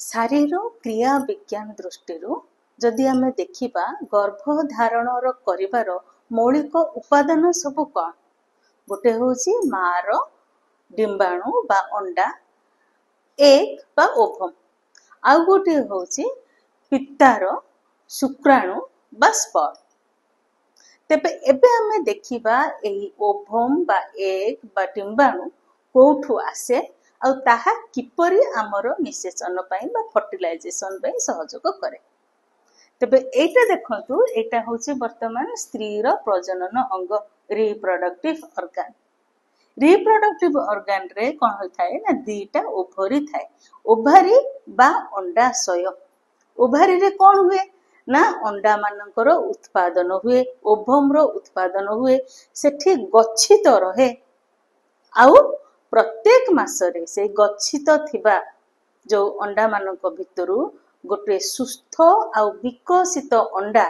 शारीर क्रिया विज्ञान दृष्टि जदि आमे देखिबा गर्भधारणर करिवार मौलिक उपादान सब कौन गोटे होची मार डिंबाणु बा अंडा एग बा ओभम आउ गोटे होची पितार शुक्राणु बा स्पर्म। तेबे एबे आमे देखिबा एही ओभम बा एग बा डिंबाणु कोठु आसे आ ताहा किपरि आमर निषेचन पई बा फर्टिलाइजेशन पई सहयोग करे। तेबे एटा देखंतु एटा होची वर्तमान स्त्री रो प्रजनन अंग रिप्रोडक्टिव ऑर्गन। रिप्रोडक्टिव ऑर्गन रे कोन होय थाए ना दीटा ओभरी थाए। ओभारी बा अंडाशय ओभारी रे कोन हुए ना अंडा मानकर उत्पादन हुए ओभम रो उत्पादन हुए सेठी गच्छित रहे आउ प्रत्येक मासरे से गच्छित थिबा जो अंडा मानक भितरु गोटे सुस्थ आउ विकसित अंडा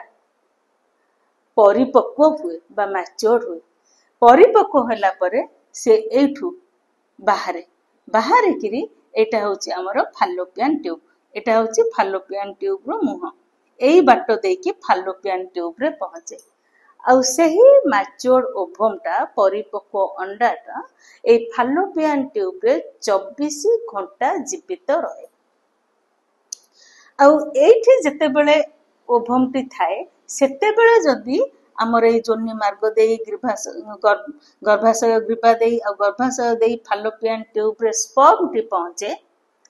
परिपक्व हुए बा मैच्योर हुए। परिपक्व होला परे से एठू बाहरे किरी एटा होची हमर फालोपियन ट्यूब। एटा होची फालोपियन ट्यूब रो मुह एई बाटो देकी फालोपियन ट्यूब रे पहुंचे आउ सही मैच्योर ओभमटा परिपक्व अंडाटा ए फालोपियन ट्यूब रे 24 घंटा जीवित रहे। आउ एठी जते बेले ओभमटी थाए सेते बेले जदी हमर ए जोनी मार्ग देई गर्भाशय ग्रीवा देई आ गर्भाशय देई फालोपियन ट्यूब रे स्पर्म टी पहुंचे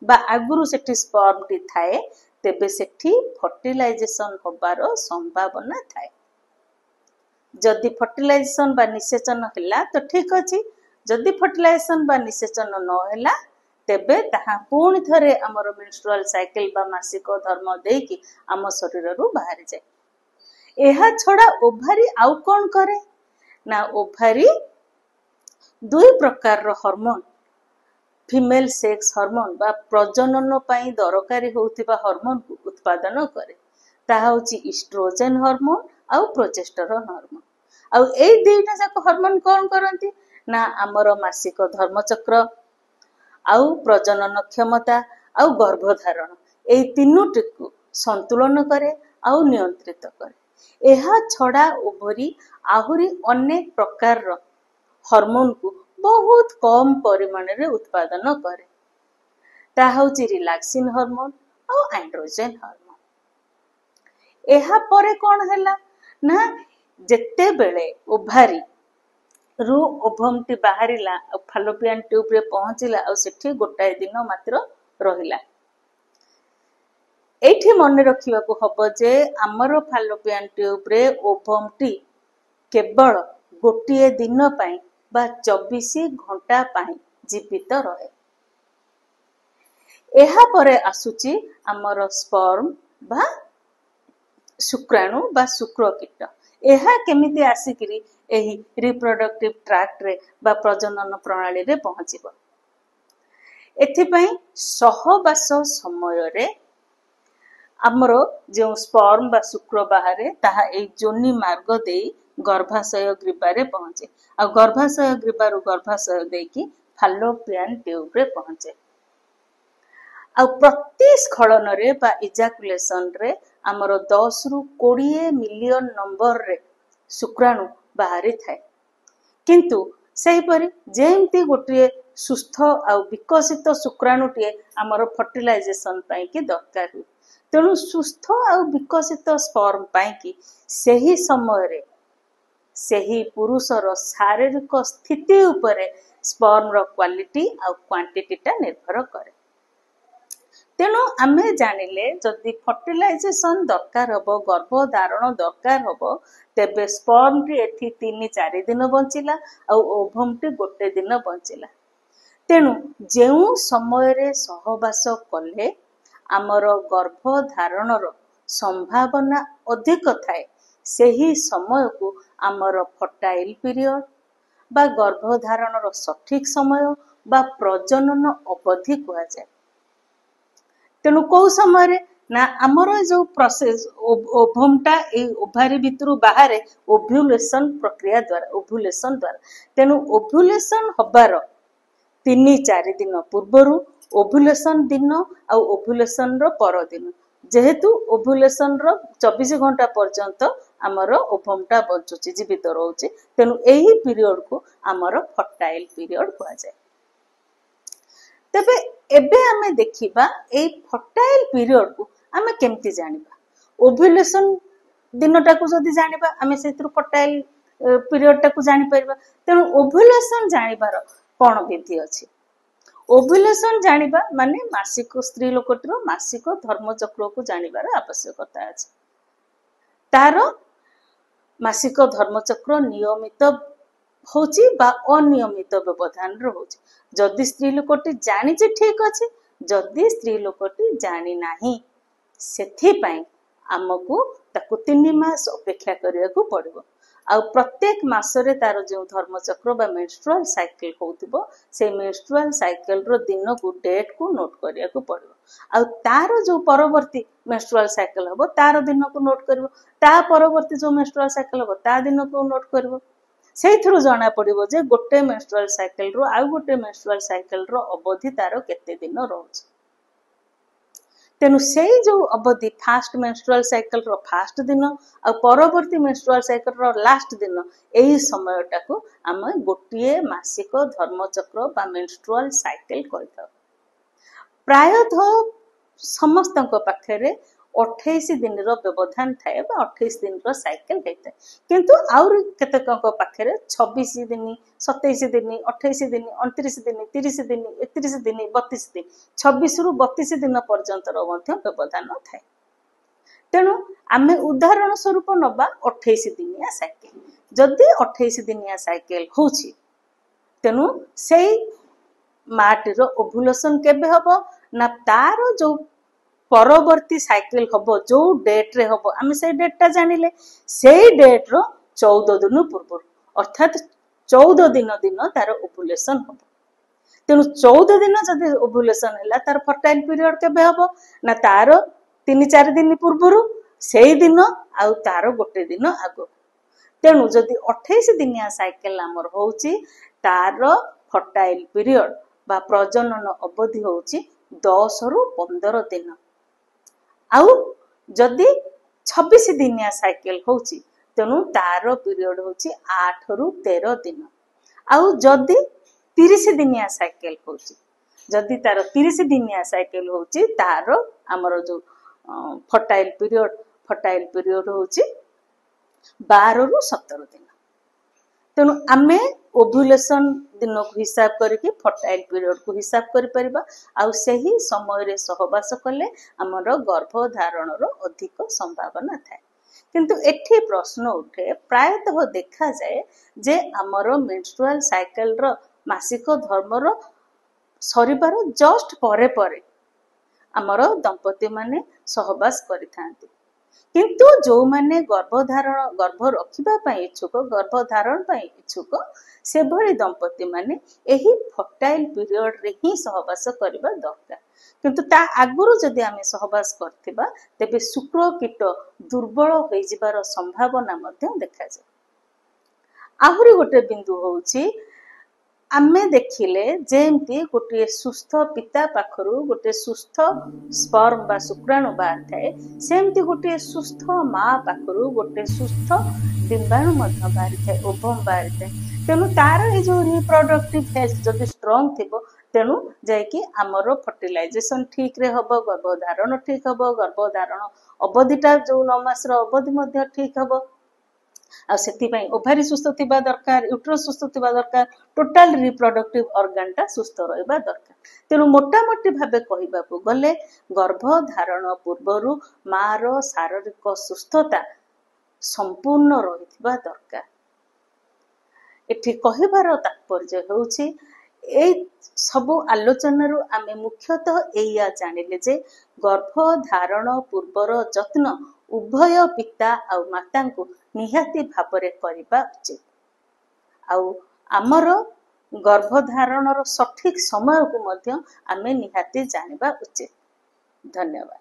बा आगुरु सेठी स्पर्म टी थाए तेबे सेठी फर्टिलाइजेशन होबार संभावना थाए। जदि फर्टिलाइजेशन बा निषेचन होला तो ठीक अछि। जदि फर्टिलाइजेशन बा निषेचन न होला तेबे ताहा पूर्ण थरे हमर मेंस्ट्रुअल साइकिल बा मासिक धर्म देकी आम शरीर रु बाहर जाए। एहा छडा ओभारी आउ कोन करे ना ओभारी दुई प्रकार रो हार्मोन फीमेल सेक्स हार्मोन बा प्रजनन पई दरकारी होउथिबा हार्मोन को उत्पादन करे। ताहा होची एस्ट्रोजन हार्मोन आउ प्रोजेस्टेरोन हार्मोन। आउ ए दुईटा जाक हार्मोन कोन करंती ना हमर मासिक धर्म चक्र आउ प्रजनन क्षमता आउ गर्भधारण ए तीनोटी को संतुलन करे आउ नियंत्रित करे। एहा छडा ओभरी आहुरी अनेक प्रकार रो हार्मोन को बहुत कम परिमाण रे उत्पादन करे। ता होची रिलैक्सिन हार्मोन आउ एंड्रोजन हार्मोन। एहा परे कोन हैला ना जेते बेले ओभारी रु ओभम टी बाहरिला फालोपियन ट्यूब रे पहुंचिला आ सेठी गोटाए दिन मात्र रहिला। एठी मन रखिबा को हबो जे हमर फालोपियन ट्यूब रे ओभम टी केवल गोटिए दिन पई बा 24 घंटा पई जीवित रहे। एहा परे आसुची हमर स्पर्म बा शुक्राणु बा शुक्रकीट। एहा केमिति आसिकिरी एही रिप्रोडक्टिव ट्रैक्ट रे बा प्रजनन प्रणाली रे पहुंचिबो। एथि पई सहवास समय रे हमरो जो स्पर्म बा शुक्र बाहरे ताहा ए जोनी मार्ग देई गर्भाशय ग्रीवा रे पहुंचे आ गर्भाशय ग्रीवा रु गर्भाशय देकी फालोपियन ट्यूब रे पहुंचे। आ प्रति स्खलन रे बा इजाकुलेशन रे हमरो 10 रु 20 मिलियन नंबर रे शुक्राणु बाहरी थाए। किंतु सही परी जेमती गोटे सुस्थ आ विकसित शुक्राणु टिए हमर फर्टिलाइजेशन पई की दरकार हुए। तेणु सुस्थ आ विकसित स्पर्म पई की सही समय रे सही पुरुषर शारीरिक स्थिति उपरे स्पर्म रो क्वालिटी आ क्वांटिटी टा निर्भर करे। तेणु आमे जानिले जदि फर्टिलाइजेशन दरकार हबो गर्भधारण दरकार हबो तेबे स्पर्म टी एठी 3-4 दिन बंचिला आ ओभम टी गोटे दिन बंचिला। तेणु जेउ समय रे सहवास कले आमर गर्भधारणर संभावना अधिक थाए सही समय को आमर फर्टाइल पीरियड बा गर्भधारणर सठिक समय बा प्रजनन अवधि कहा जाए। तेणु को समय रे ना आमर जो प्रोसेस ओभमटा ए ओभारी भितरु बाहरे ओव्यूलेशन प्रक्रिया द्वारा ओव्यूलेशन द्वारा। तेणु ओव्यूलेशन हबार 3-4 दिन पूर्वरु ओभुलेशन दिन आ ओभुलेशन रो पर दिन जेहेतु ओभुलेशन रो 24 घंटा पर्यंत आमर ओभमटा बंचुची जीवित रोचे तेणु यही पीरियड को आमर फर्टाइल पीरियड कह जाए। तेबे एबे आमे देखिबा ए फर्टाइल पीरियड को आमे केमती जानिबा ओभुलेशन दिनटा को जदि जानिबा आमे सेतिर फर्टाइल पीरियड टा को जानि परबा। तेणु ओभुलेशन जानिबार कोन विधि अछि ओभुलेशन जानिबा माने मासिक स्त्री लोकटर मासिक धर्मचक्र को जानिबार आवश्यकता अछि। तार मासिक धर्मचक्र नियमित होची बा अनियमित व्यवधान होची जदि स्त्री लोकटी जानिछि ठीक अछि जदि स्त्री लोकटी जानि नाही सेथि पई हमकु ताकु 3 मास अपेक्षा करिया को पड़िबो। आ प्रत्येक मासरे तार जो धर्मचक्र बा मेंस्ट्रुअल साइकिल होउतिबो से मेंस्ट्रुअल साइकिल रो दिन को डेट को नोट करिया को पड़िबो। आ तार जो परवर्ती मेंस्ट्रुअल साइकिल हबो तार दिन को नोट करबो ता परवर्ती जो मेंस्ट्रुअल साइकिल हबो ता दिन को नोट करबो। सेइथरो जाना पड़िबो जे गोटे मेंस्ट्रुअल साइकिल रो आ गोटे मेंस्ट्रुअल साइकिल रो अवधि तार केते दिन रहउछ। तेनु से जो अवधि फास्ट मेंस्ट्रुअल साइकिल रो फास्ट दिन आ परवर्ती मेंस्ट्रुअल साइकिल रो लास्ट दिन एही समयटा को हम गोटिए मासिक धर्मचक्र बा मेंस्ट्रुअल साइकिल कहता। प्रायतः समस्तक पाखरे 28 दिन रो व्यवधान थाए बा 28 दिन रो साइकिल हेता किंतु आउर केतेक पाखरे 26 दिन 27 दिन 28 दिन 29 दिन 30 दिन 31 दिन 32 दिन 26 रु 32 दिन पर्यंत रो मध्य व्यवधान थाए। तेणु आमे उदाहरण स्वरूप नबा 28 दिनिया साइकिल जदि 28 दिनिया साइकिल होची तेणु सेई माटी रो ओभुलेशन केबे हबो ना तार जो परवर्ती साइकिल हबो जो डेट रे हबो आमे से डेटटा जानिले सेई डेट रो 14 दिन पूर्व अर्थात 14 दिन दिन तार ओभुलेशन हबो। तेणु 14 दिन जदि ओभुलेशन हैला तार फर्टाइल पीरियड केबे हबो ना तार 3-4 दिन पूर्वरु सेई दिन आ तार गोटे दिन आगो। तेणु जदि 28 दिनिया साइकिल हमर होउची तार फर्टाइल पीरियड बा प्रजनन अवधि होउची 10 रु 15 दिन आउ जदि 26 दिनिया साइकिल होउची तेणु तार पीरियड होउची 8 रु 13 दिन आउ जदि 30 दिनिया साइकिल होउची जदि तार 30 दिनिया साइकिल होउची तार हमर जो फर्टाइल पीरियड होउची 12 रु 17 दिन। तेणु आमे ओभुलेशन दिन को हिसाब करके फर्टाइल पीरियड को हिसाब करि परिबा आ सही समय रे सहवास कले हमर गर्भधारण रो अधिक संभावना थाए। किंतु एठी प्रश्न उठे प्रायतः देखा जाए जे हमर मेंस्ट्रुअल साइकिल रो मासिक धर्म रो सरिबार जस्ट परे परे हमर दंपति माने सहवास करिथांती किंतु जो माने गर्भ रखिबा पई इच्छुक गर्भधारण पई इच्छुक से भली दंपति माने एही फर्टाइल पीरियड रे ही सहवास करबा दरकार। किंतु ता आगुरु जदि आमे सहवास करथिबा तेबे शुक्र कीट दुर्बल होई जिबार संभावना मध्ये देखा जाय। आहुरी गोटे बिंदु होउची आमे देखिले जेमती गोटे सुस्थ पिता पाखरु गोटे सुस्थ स्पर्म बा शुक्राणु बाहर थाए सेमती गोटे सुस्थ माँ पाखरु गोटे सुस्थ डिंबाणु मध्य बाहर थाए ओभम बाहर थाए। तेणु तार ए जो रिप्रोडक्टिव हेल्थ जदि स्ट्रांग थिबो तेणु जायकि हमर फर्टिलाइजेशन ठीक रे हबो गर्भधारण ठीक हबो गर्भधारण अवधिटा जो 9 मास रो अवधि मध्य ठीक हबो आ सेति पई ओभारी सुस्थ थिबा दरकार यूट्रस सुस्थ थिबा दरकार टोटल रिप्रोडक्टिव ऑर्गन टा सुस्थ रहबा दरकार। तेणु मोटा मोटी भाबे कहिबा को गले गर्भधारण पूर्वरु माँ रो शारीरिक सुस्थता संपूर्ण रहिथिबा दरकार। एठी कहिबार तात्पर्य होउछि ए सबु आलोचना रु आमे मुख्यतः एया जानिले जे गर्भधारण पूर्वर जत्न उभय पिता आ माता को निहाती भाबरे करिबा उचित आउ आमर गर्भधारण रो सठिक समय को मध्य आमे निहाती जानिबा उचित। धन्यवाद।